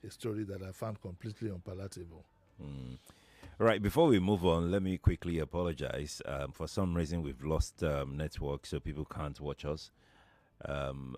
a story that I found completely unpalatable. Right, before we move on, let me quickly apologize. For some reason, we've lost network, so people can't watch us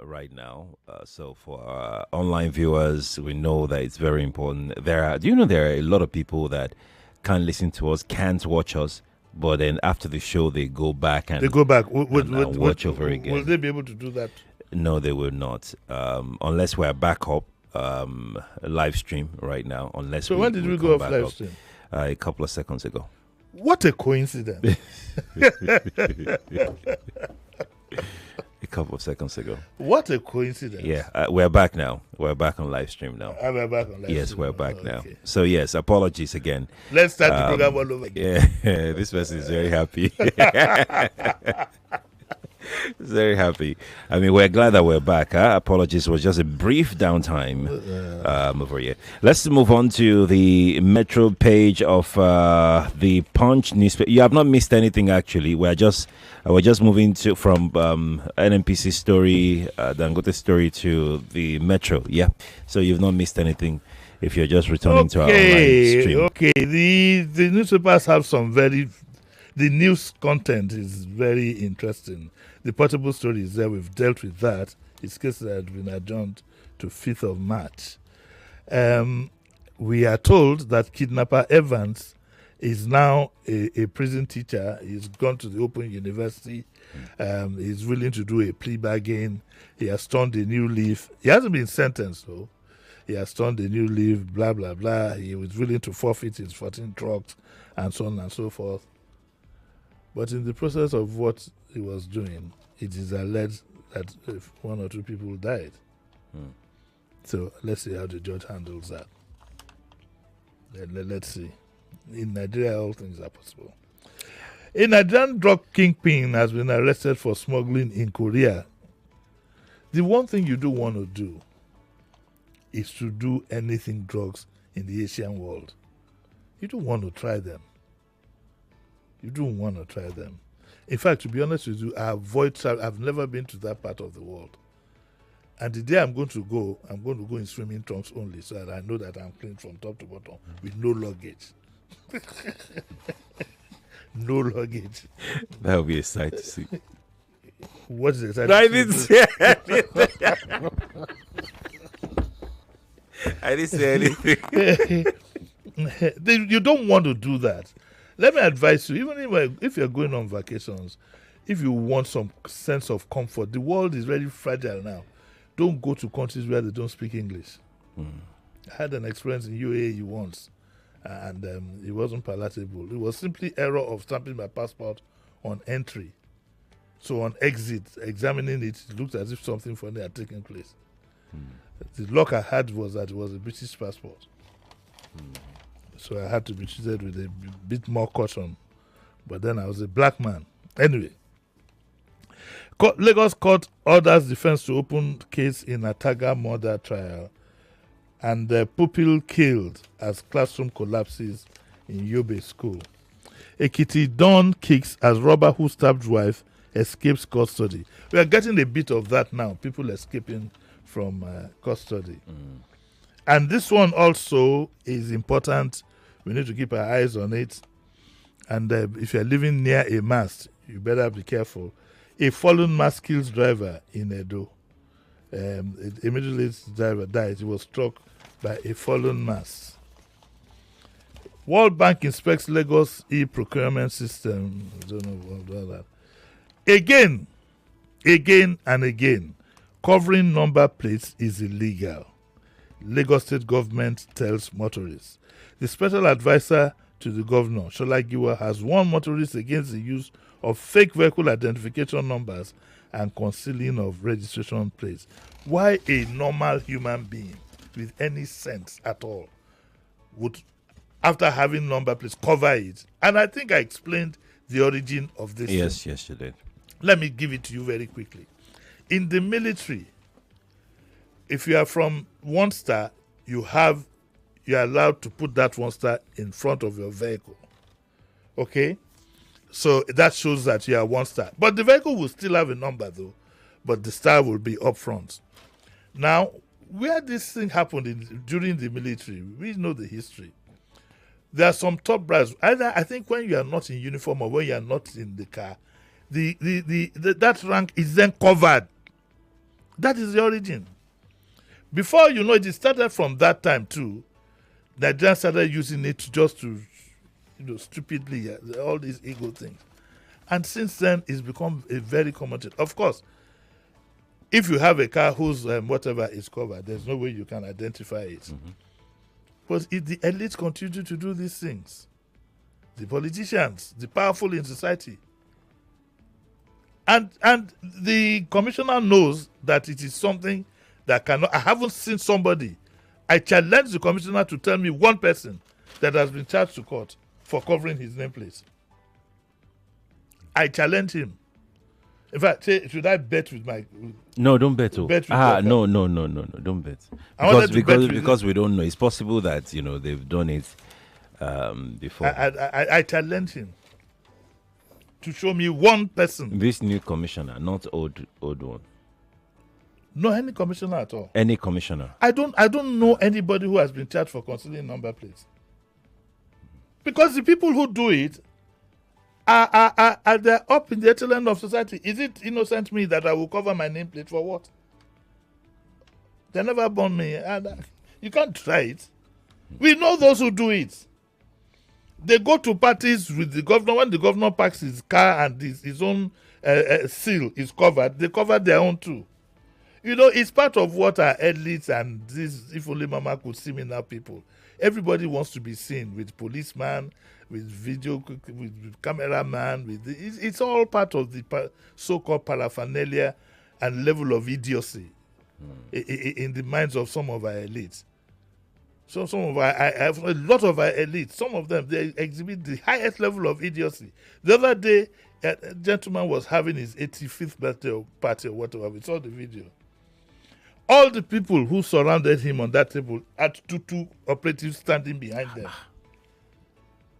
right now. So for our online viewers, we know that it's very important. Do you know there are a lot of people that can't listen to us, can't watch us, but then after the show, they go back and watch over again. Will they be able to do that? No, they will not, unless we're back up live stream right now. Unless so when did we go off live stream? A couple of seconds ago. What a coincidence! A couple of seconds ago. What a coincidence! Yeah, we're back now. We're back on live stream now. We're back on live yes, stream. We're back now. So yes, apologies again. Let's start the program all over again. Yeah, this person is very happy. Very happy. I mean, we're glad that we're back. Apologies, it was just a brief downtime over here. Let's move on to the Metro page of the Punch newspaper. You have not missed anything, actually. We're just moving from NNPC story, Dangote story to the Metro. Yeah, so you've not missed anything if you're just returning to our online stream. Okay, the newspapers have the news content is very interesting. The portable story is there. We've dealt with that. Its case had been adjourned to 5th of March. We are told that kidnapper Evans is now a prison teacher. He's gone to the Open University. He's willing to do a plea bargain. He has turned a new leaf. He hasn't been sentenced, though. He has turned a new leaf, blah, blah, blah. He was willing to forfeit his 14 trucks and so on and so forth. But in the process of what he was doing, it is alleged that one or two people died. So let's see how the judge handles that. Let's see. In Nigeria, all things are possible. A Nigerian drug kingpin has been arrested for smuggling in Korea. The one thing you don't want to do is to do anything drugs in the Asian world. You don't want to try them. You don't want to try them. In fact, to be honest with you, I've never been to that part of the world. And the day I'm going to go in swimming trunks only, so that I know that I'm clean from top to bottom with no luggage. No luggage. That would be a sight to see. What is it? I didn't say anything. You don't want to do that. Let me advise you, even if you're going on vacations, if you want some sense of comfort, the world is very fragile now. Don't go to countries where they don't speak English. I had an experience in UAE once, and it wasn't palatable. It was simply error of stamping my passport on entry. So on exit, examining it, it looked as if something funny had taken place. The luck I had was that it was a British passport. So I had to be treated with a bit more caution. But then I was a black man. Anyway, Lagos court orders defense to open case in Ataga murder trial. And pupil killed as classroom collapses in Yobe school. Ekiti Don kicks as robber who stabbed wife escapes custody. We are getting a bit of that now. People escaping from custody. And this one also is important. We need to keep our eyes on it. And if you're living near a mast, you better be careful. A fallen mast kills driver in Edo. Immediately the driver died. He was struck by a fallen mast. World Bank inspects Lagos e-procurement system. I don't know about that. Again and again, covering number plates is illegal. Lagos State government tells motorists. The special advisor to the governor, Shola Giwa, has warned motorists against the use of fake vehicle identification numbers and concealing of registration plates. Why a normal human being with any sense at all would, after having number plates, cover it? And I think I explained the origin of this. Yes, you did. Let me give it to you very quickly. In the military, if you are from 1 star, you are allowed to put that 1 star in front of your vehicle. Okay? So that shows that you are 1 star. But the vehicle will still have a number though, but the star will be up front. Now, where this thing happened during the military, we know the history. There are some top brass. Either I think when you are not in uniform or when you are not in the car, that rank is then covered. That is the origin. Before you know it started from that time too. Nigerians started using it just to, stupidly, all these ego things. And since then, it's become a very common thing. Of course, if you have a car whose whatever is covered, there's no way you can identify it. Mm-hmm. But if the elites continue to do these things, the politicians, the powerful in society, and the commissioner knows that it is something that cannot. I haven't seen somebody. I challenge the commissioner to tell me one person that has been charged to court for covering his nameplate. I challenge him. In fact, should I bet with my... No, don't bet. No, don't bet. Because we don't know. It's possible that, they've done it before. I challenge him to show me one person. This new commissioner, not old one. No, any commissioner at all. Any commissioner. I don't know anybody who has been charged for concealing number plates. Because the people who do it are they up in the echelon of society. Is it innocent me that I will cover my nameplate for what? They never born me. You can't try it. We know those who do it. They go to parties with the governor. When the governor parks his car and his own seal is covered, they cover their own too. It's part of what our elites and this, if only Mama could see me now, people. Everybody wants to be seen with policeman, with video, with cameraman. It's all part of the so-called paraphernalia and level of idiocy in the minds of some of our elites. So a lot of our elites, some of them, they exhibit the highest level of idiocy. The other day, a gentleman was having his 85th birthday party or whatever. We saw the video. All the people who surrounded him on that table had two operatives standing behind them.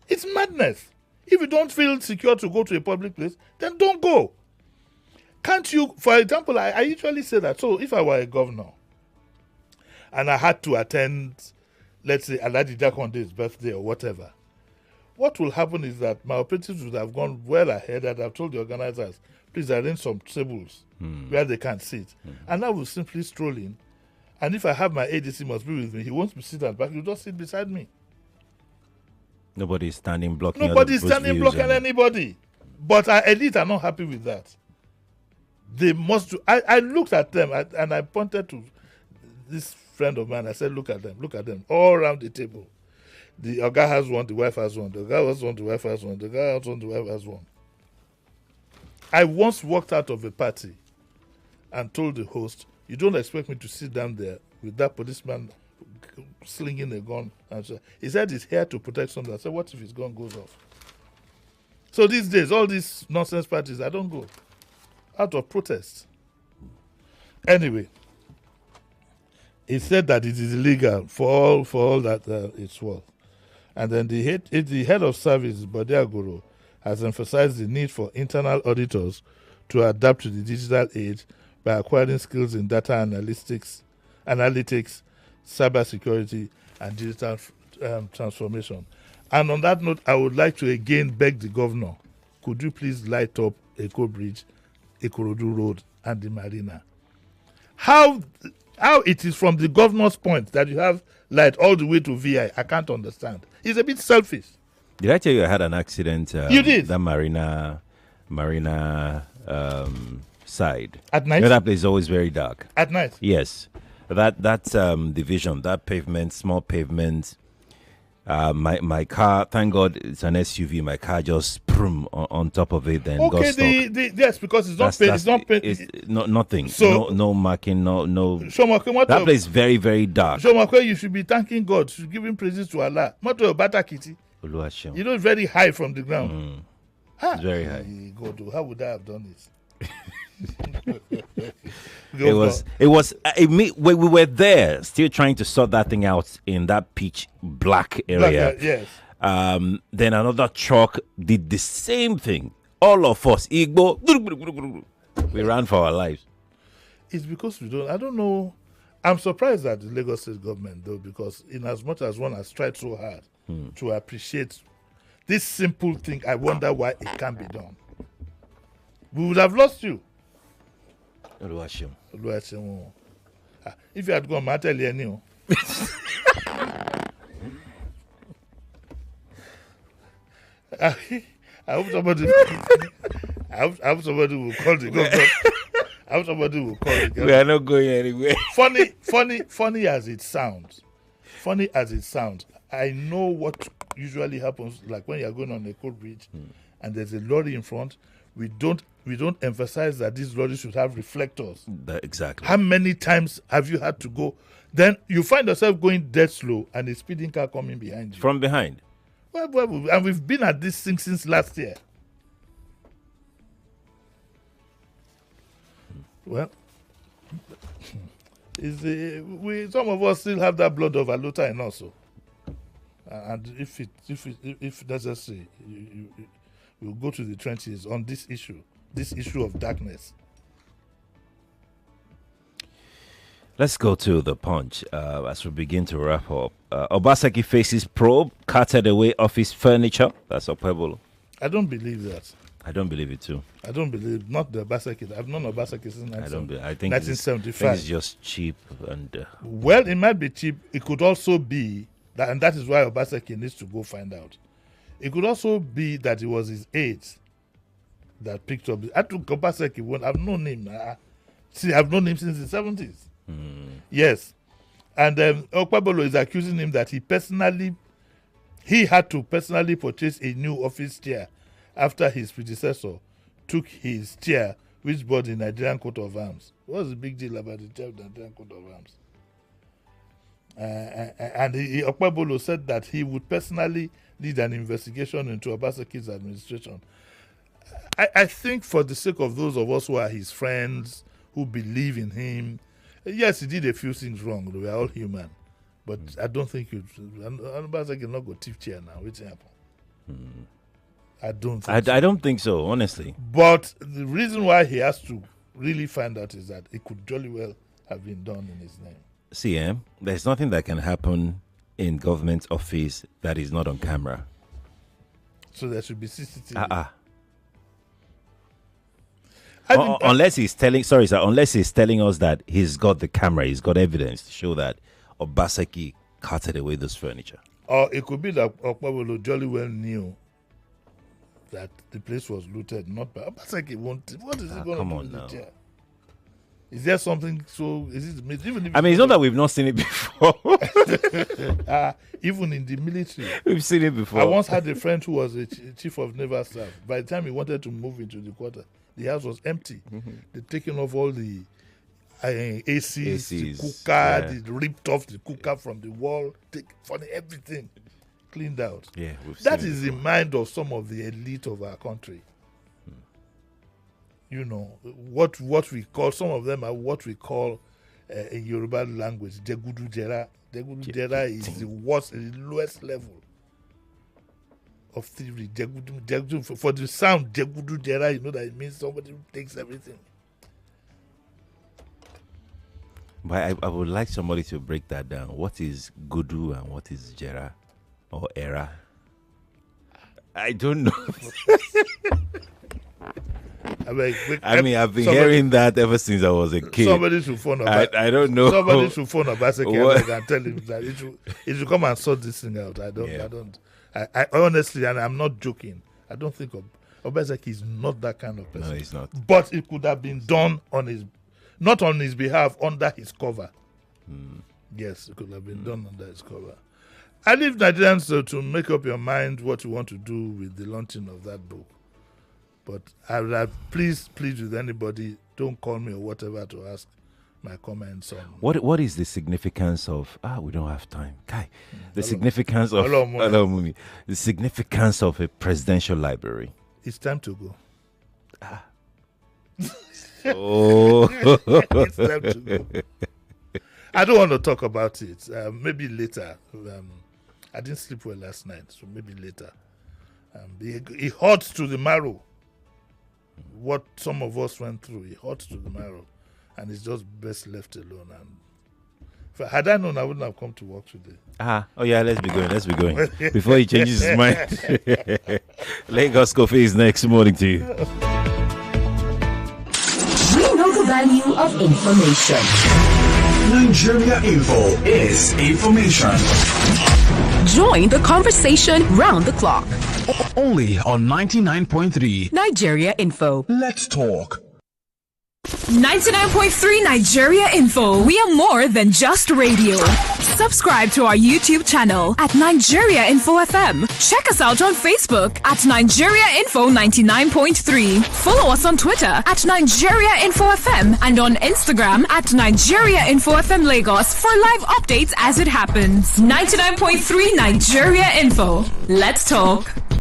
It's madness. If you don't feel secure to go to a public place, then don't go. Can't you, for example, I usually say that, so if I were a governor and I had to attend, let's say, Alhaji Jakonde's birthday or whatever, what will happen is that my operatives would have gone well ahead and I've told the organizers, please arrange some tables where they can sit. And I will simply stroll in. And if I have my ADC must be with me, he won't be sitting at the back, he'll just sit beside me. Nobody's standing blocking. Nobody's standing blocking anybody. But our elite are not happy with that. They must do. I looked at them and I pointed to this friend of mine. I said, look at them, all around the table. The Oga has one, the wife has one, the Oga has one, the wife has one, the Oga has one, the wife has one. I once walked out of a party and told the host, you don't expect me to sit down there with that policeman slinging a gun. And so he said he's here to protect something. I said, what if his gun goes off? So these days, all these nonsense parties, I don't go out of protest. Anyway, he said that it is illegal for all that it's worth. And then the head of service, Bode Agoro, has emphasized the need for internal auditors to adapt to the digital age by acquiring skills in data analytics, cybersecurity, and digital transformation. And on that note, I would like to again beg the governor, could you please light up Eko Bridge, Ikorodu Road, and the Marina? How it is from the governor's point that you have light all the way to VI, I can't understand. It's a bit selfish. Did I tell you I had an accident? You did? That Marina side. At night? That place is always very dark. At night? Yes. That division, that pavement, small pavement. My car, thank God it's an SUV. My car just on top of it, then got stuck. Yes, because it's not paint. It's not nothing. So, no marking, no. Shomakwe, that place is very, very dark. Shomakwe, you should be thanking God, you should give him praises to Allah. Moto Batakiti. You know, it's very high from the ground. It's very high. God, how would I have done it? We were there still trying to sort that thing out in that pitch black area. Yes. Then another truck did the same thing. All of us, Igbo, we ran for our lives. It's because I don't know. I'm surprised at the Lagos State government, though, because in as much as one has tried so hard to appreciate this simple thing, I wonder why it can't be done. We would have lost you. Oluwaseun. If you had gone, I'll tell you anyhow. I hope somebody. I hope somebody will call the government. I hope somebody will call the government. We are not going anywhere. Funny as it sounds. Funny as it sounds. I know what usually happens, like when you're going on a cold bridge and there's a lorry in front. We don't emphasize that these lorries should have reflectors. Exactly. How many times have you had to go? Then you find yourself going dead slow and a speeding car coming behind you. From behind. Well, and we've been at this thing since last year. Well, some of us still have that blood of Aluta in us. And if necessary, we'll go to the trenches on this issue of darkness. Let's go to the Punch as we begin to wrap up. Obaseki faces probe, carted away office furniture. That's Opebolo. I don't believe that. I don't believe it too. I don't believe, not the Obaseki. I've known Obaseki since I think 1975. It's just cheap and. Well, it might be cheap. It could also be that, and that is why Obaseki needs to go find out. It could also be that it was his aides that picked up. I took Obaseki. I've known him. I've known him since the 70s. Yes. And Okpebolo is accusing him that he had to personally purchase a new office chair after his predecessor took his chair, which bought the Nigerian coat of arms. What's the big deal about the chair of the Nigerian coat of arms? And Okpebolo said that he would personally lead an investigation into Obaseki's administration. I think for the sake of those of us who are his friends, who believe in him, yes, he did a few things wrong. We are all human. But I don't think Obaseki not go thief chair now. What's happen? I don't think I don't think so, honestly. But the reason why he has to really find out is that it could jolly well have been done in his name. See, there's nothing that can happen in government office that is not on camera. So there should be CCTV. Unless he's telling us that he's got the camera, he's got evidence to show that Obaseki carted away this furniture. Or it could be that Okpebolo jolly well knew that the place was looted, not by Obaseki. What is he going to do with the chair? Is there something so? Is it even? I mean, it's not that we've not seen it before. Even in the military, we've seen it before. I once had a friend who was a chief of naval staff. By the time he wanted to move into the quarter, the house was empty. They'd taken off all the ACs, the cooker, they ripped off the cooker from the wall, everything cleaned out. Yeah, that is the mind of some of the elite of our country. You know, what we call, some of them are what we call in Yoruba language, Jegudu Jera. Jegudu Jera is the worst, the lowest level of theory. Jegudu, for the sound Jegudu Jera, you know that it means somebody who takes everything. But I would like somebody to break that down. What is Gudu and what is Jera or Era? I don't know. I mean, I've been hearing that ever since I was a kid. Somebody should phone Obaseki. I don't know. Somebody should phone Obaseki and tell him that it should come and sort this thing out. I honestly, and I'm not joking, I don't think Obaseki is not that kind of person. No, he's not. But it could have been done not on his behalf, under his cover. Yes, it could have been done under his cover. I leave Nigerians to make up your mind what you want to do with the launching of that book. But I would please with anybody, don't call me or whatever to ask my comments on. What is the significance of? We don't have time, Kai. The significance of the significance of a presidential library. It's time to go. It's time to go. I don't want to talk about it. Maybe later. I didn't sleep well last night, so maybe later. It hurts to the marrow. What some of us went through, it hurts to the marrow, and it's just best left alone. And Had I known, I wouldn't have come to work today. Oh yeah, let's be going. Before he changes his mind. Lagos Coffee is next morning to you. We know the value of information. Nigeria Info is information. Join the conversation round the clock. Only on 99.3 Nigeria Info. Let's talk. 99.3 Nigeria Info. We are more than just radio. Subscribe to our YouTube channel at Nigeria Info FM. Check us out on Facebook at Nigeria Info 99.3. Follow us on Twitter at Nigeria Info FM and on Instagram at Nigeria Info FM Lagos for live updates as it happens. 99.3 Nigeria Info. Let's talk.